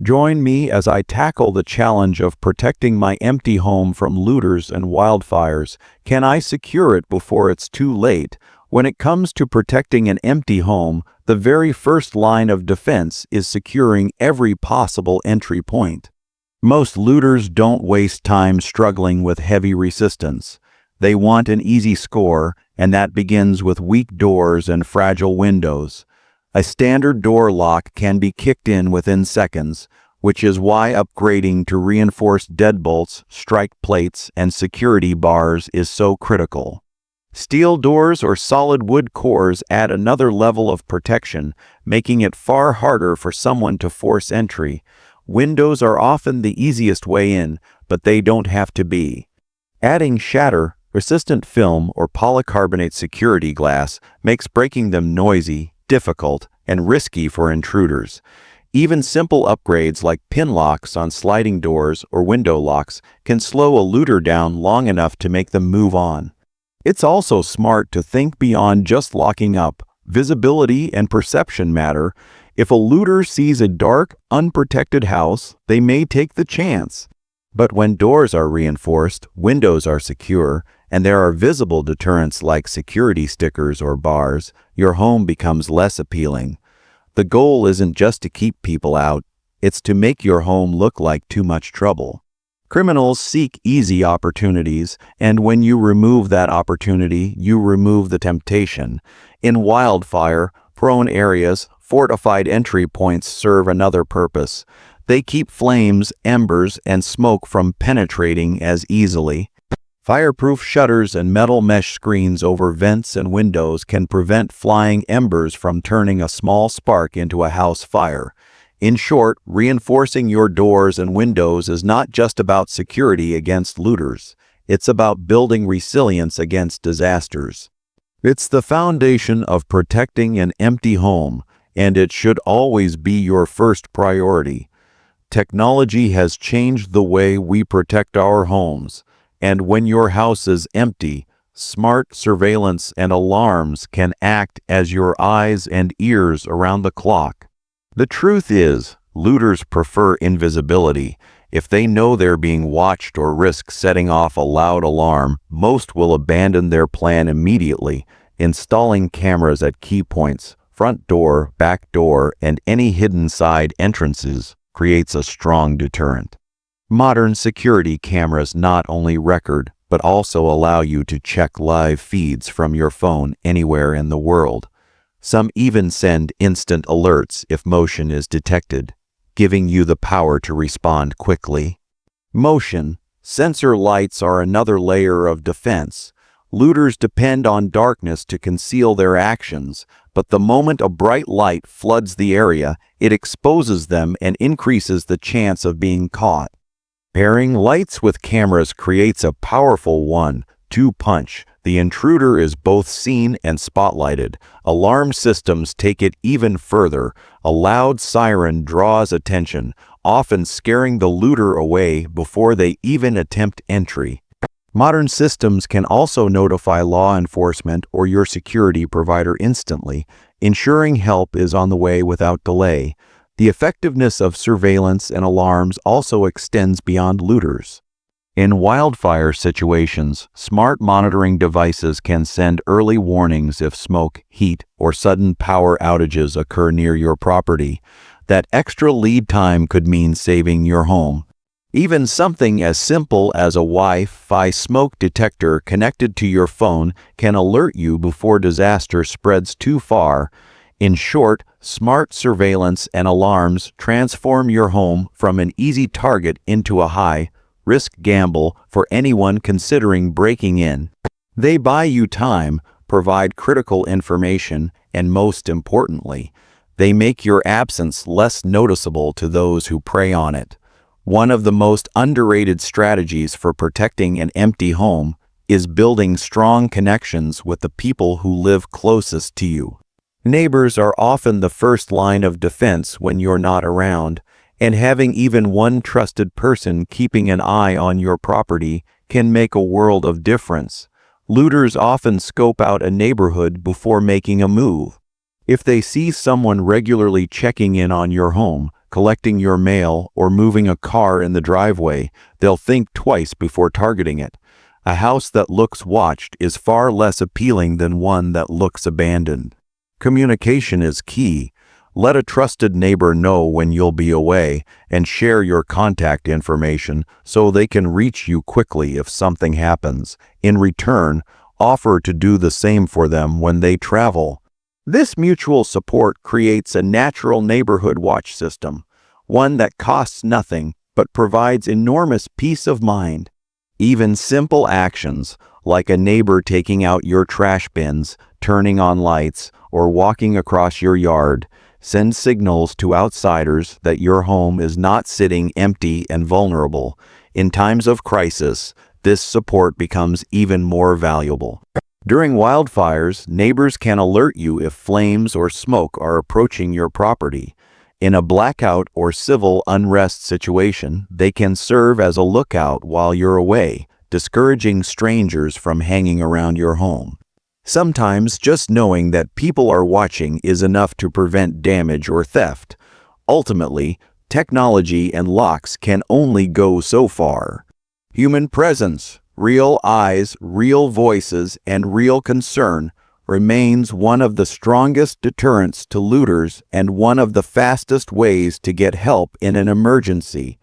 Join me as I tackle the challenge of protecting my empty home from looters and wildfires. Can I secure it before it's too late? When it comes to protecting an empty home, the very first line of defense is securing every possible entry point. Most looters don't waste time struggling with heavy resistance. They want an easy score, and that begins with weak doors and fragile windows. A standard door lock can be kicked in within seconds, which is why upgrading to reinforced deadbolts, strike plates, and security bars is so critical. Steel doors or solid wood cores add another level of protection, making it far harder for someone to force entry. Windows are often the easiest way in, but they don't have to be. Adding shatter-resistant film or polycarbonate security glass makes breaking them noisy, difficult, and risky for intruders. Even simple upgrades like pin locks on sliding doors or window locks can slow a looter down long enough to make them move on. It's also smart to think beyond just locking up. Visibility and perception matter. If a looter sees a dark, unprotected house, they may take the chance. But when doors are reinforced, windows are secure, and there are visible deterrents like security stickers or bars, your home becomes less appealing. The goal isn't just to keep people out, it's to make your home look like too much trouble. Criminals seek easy opportunities, and when you remove that opportunity, you remove the temptation. In wildfire-prone areas, fortified entry points serve another purpose. They keep flames, embers, and smoke from penetrating as easily. Fireproof shutters and metal mesh screens over vents and windows can prevent flying embers from turning a small spark into a house fire. In short, reinforcing your doors and windows is not just about security against looters. It's about building resilience against disasters. It's the foundation of protecting an empty home, and it should always be your first priority. Technology has changed the way we protect our homes, and when your house is empty, smart surveillance and alarms can act as your eyes and ears around the clock. The truth is, looters prefer invisibility. If they know they're being watched or risk setting off a loud alarm, most will abandon their plan immediately. Installing cameras at key points, front door, back door, and any hidden side entrances creates a strong deterrent. Modern security cameras not only record, but also allow you to check live feeds from your phone anywhere in the world. Some even send instant alerts if motion is detected, giving you the power to respond quickly. Motion sensor lights are another layer of defense. Looters depend on darkness to conceal their actions, but the moment a bright light floods the area, it exposes them and increases the chance of being caught. Pairing lights with cameras creates a powerful 1-2 punch. The intruder is both seen and spotlighted. Alarm systems take it even further. A loud siren draws attention, often scaring the looter away before they even attempt entry. Modern systems can also notify law enforcement or your security provider instantly, ensuring help is on the way without delay. The effectiveness of surveillance and alarms also extends beyond looters. In wildfire situations, smart monitoring devices can send early warnings if smoke, heat, or sudden power outages occur near your property. That extra lead time could mean saving your home. Even something as simple as a Wi-Fi smoke detector connected to your phone can alert you before disaster spreads too far. In short, smart surveillance and alarms transform your home from an easy target into a high-risk gamble for anyone considering breaking in. They buy you time, provide critical information, and most importantly, they make your absence less noticeable to those who prey on it. One of the most underrated strategies for protecting an empty home is building strong connections with the people who live closest to you. Neighbors are often the first line of defense when you're not around, and having even one trusted person keeping an eye on your property can make a world of difference. Looters often scope out a neighborhood before making a move. If they see someone regularly checking in on your home, collecting your mail, or moving a car in the driveway, they'll think twice before targeting it. A house that looks watched is far less appealing than one that looks abandoned. Communication is key. Let a trusted neighbor know when you'll be away and share your contact information so they can reach you quickly if something happens. In return, offer to do the same for them when they travel. This mutual support creates a natural neighborhood watch system, one that costs nothing but provides enormous peace of mind. Even simple actions, like a neighbor taking out your trash bins, turning on lights, or walking across your yard, send signals to outsiders that your home is not sitting empty and vulnerable. In times of crisis, this support becomes even more valuable. During wildfires, neighbors can alert you if flames or smoke are approaching your property. In a blackout or civil unrest situation, they can serve as a lookout while you're away, discouraging strangers from hanging around your home. Sometimes just knowing that people are watching is enough to prevent damage or theft. Ultimately, technology and locks can only go so far. Human presence, real eyes, real voices, and real concern remains one of the strongest deterrents to looters and one of the fastest ways to get help in an emergency.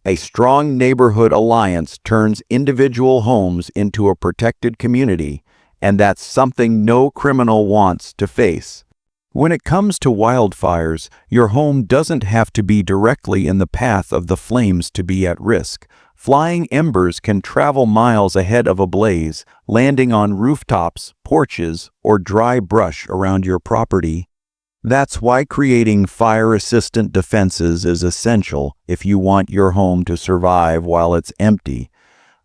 A strong neighborhood alliance turns individual homes into a protected community, and that's something no criminal wants to face. When it comes to wildfires, your home doesn't have to be directly in the path of the flames to be at risk. Flying embers can travel miles ahead of a blaze, landing on rooftops, porches, or dry brush around your property. That's why creating fire-assistant defenses is essential if you want your home to survive while it's empty.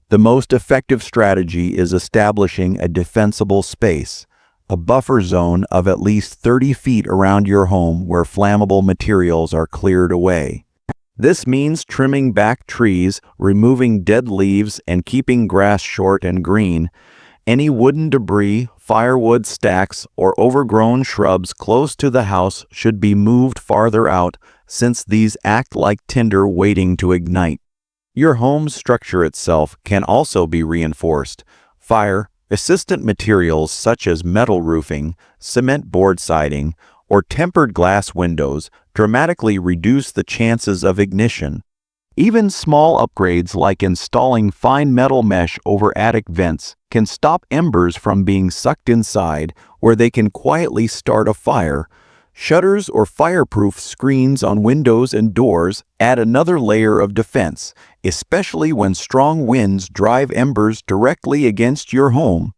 The most effective strategy is establishing a defensible space, a buffer zone of at least 30 feet around your home where flammable materials are cleared away. This means trimming back trees, removing dead leaves, and keeping grass short and green. Any wooden debris, firewood stacks, or overgrown shrubs close to the house should be moved farther out, since these act like tinder waiting to ignite. Your home's structure itself can also be reinforced. Fire-assistant materials such as metal roofing, cement board siding, or tempered glass windows dramatically reduce the chances of ignition. Even small upgrades like installing fine metal mesh over attic vents can stop embers from being sucked inside, where they can quietly start a fire. Shutters or fireproof screens on windows and doors add another layer of defense, especially when strong winds drive embers directly against your home.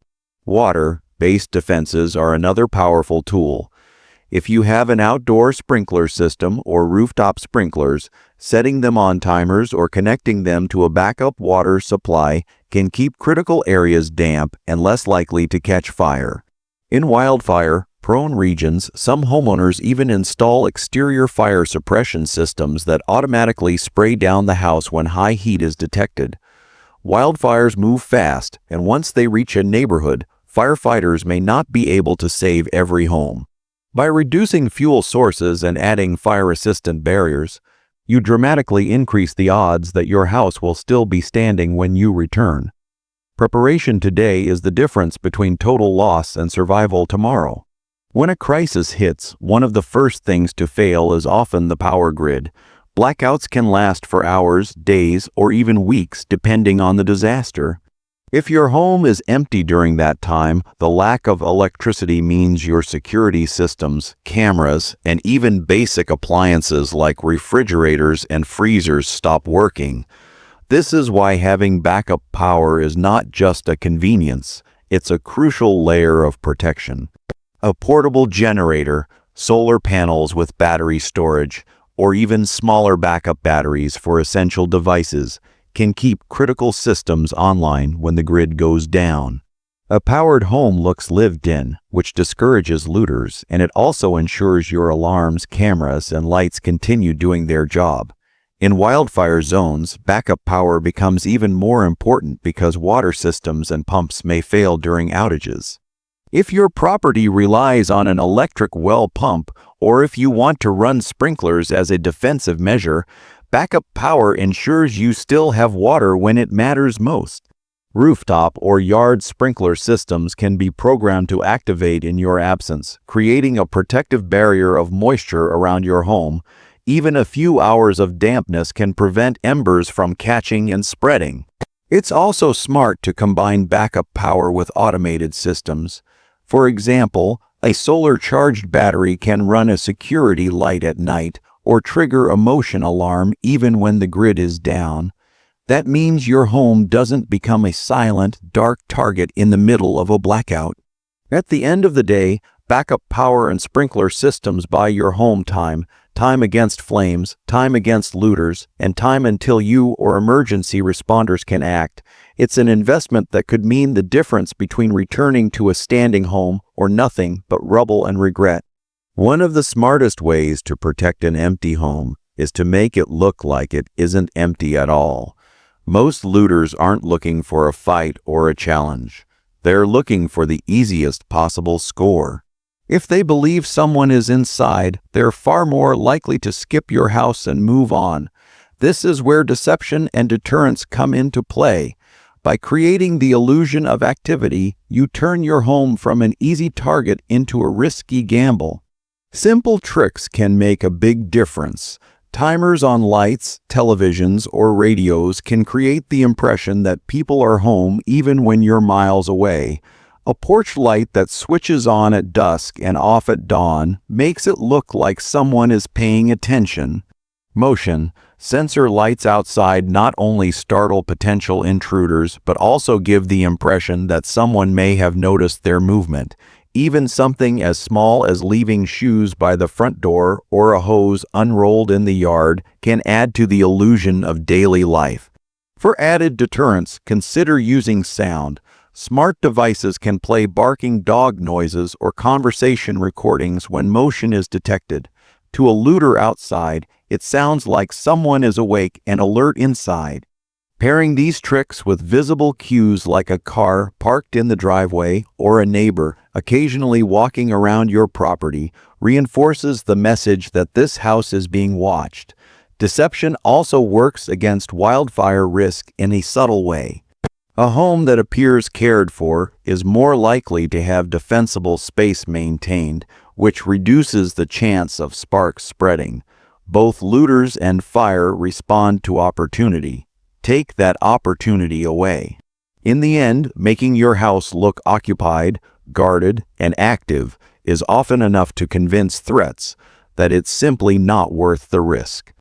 Water-based defenses are another powerful tool. If you have an outdoor sprinkler system or rooftop sprinklers, setting them on timers or connecting them to a backup water supply can keep critical areas damp and less likely to catch fire. In wildfire-prone regions, some homeowners even install exterior fire suppression systems that automatically spray down the house when high heat is detected. Wildfires move fast, and once they reach a neighborhood, firefighters may not be able to save every home. By reducing fuel sources and adding fire-assistant barriers, you dramatically increase the odds that your house will still be standing when you return. Preparation today is the difference between total loss and survival tomorrow. When a crisis hits, one of the first things to fail is often the power grid. Blackouts can last for hours, days, or even weeks, depending on the disaster. If your home is empty during that time, the lack of electricity means your security systems, cameras, and even basic appliances like refrigerators and freezers stop working. This is why having backup power is not just a convenience, it's a crucial layer of protection. A portable generator, solar panels with battery storage, or even smaller backup batteries for essential devices can keep critical systems online when the grid goes down. A powered home looks lived in, which discourages looters, and it also ensures your alarms, cameras, and lights continue doing their job. In wildfire zones, backup power becomes even more important because water systems and pumps may fail during outages. If your property relies on an electric well pump, or if you want to run sprinklers as a defensive measure, backup power ensures you still have water when it matters most. Rooftop or yard sprinkler systems can be programmed to activate in your absence, creating a protective barrier of moisture around your home. Even a few hours of dampness can prevent embers from catching and spreading. It's also smart to combine backup power with automated systems. For example, a solar-charged battery can run a security light at night or trigger a motion alarm even when the grid is down. That means your home doesn't become a silent, dark target in the middle of a blackout. At the end of the day, backup power and sprinkler systems buy your home time against flames, time against looters, and time until you or emergency responders can act. It's an investment that could mean the difference between returning to a standing home or nothing but rubble and regret. One of the smartest ways to protect an empty home is to make it look like it isn't empty at all. Most looters aren't looking for a fight or a challenge. They're looking for the easiest possible score. If they believe someone is inside, they're far more likely to skip your house and move on. This is where deception and deterrence come into play. By creating the illusion of activity, you turn your home from an easy target into a risky gamble. Simple tricks can make a big difference. Timers on lights, televisions, or radios can create the impression that people are home even when you're miles away. A porch light that switches on at dusk and off at dawn makes it look like someone is paying attention. Motion sensor lights outside not only startle potential intruders but also give the impression that someone may have noticed their movement. Even something as small as leaving shoes by the front door or a hose unrolled in the yard can add to the illusion of daily life. For added deterrence, consider using sound. Smart devices can play barking dog noises or conversation recordings when motion is detected. To a looter outside, it sounds like someone is awake and alert inside. Pairing these tricks with visible cues like a car parked in the driveway or a neighbor occasionally walking around your property reinforces the message that this house is being watched. Deception also works against wildfire risk in a subtle way. A home that appears cared for is more likely to have defensible space maintained, which reduces the chance of sparks spreading. Both looters and fire respond to opportunity. Take that opportunity away. In the end, making your house look occupied, guarded, and active is often enough to convince threats that it's simply not worth the risk.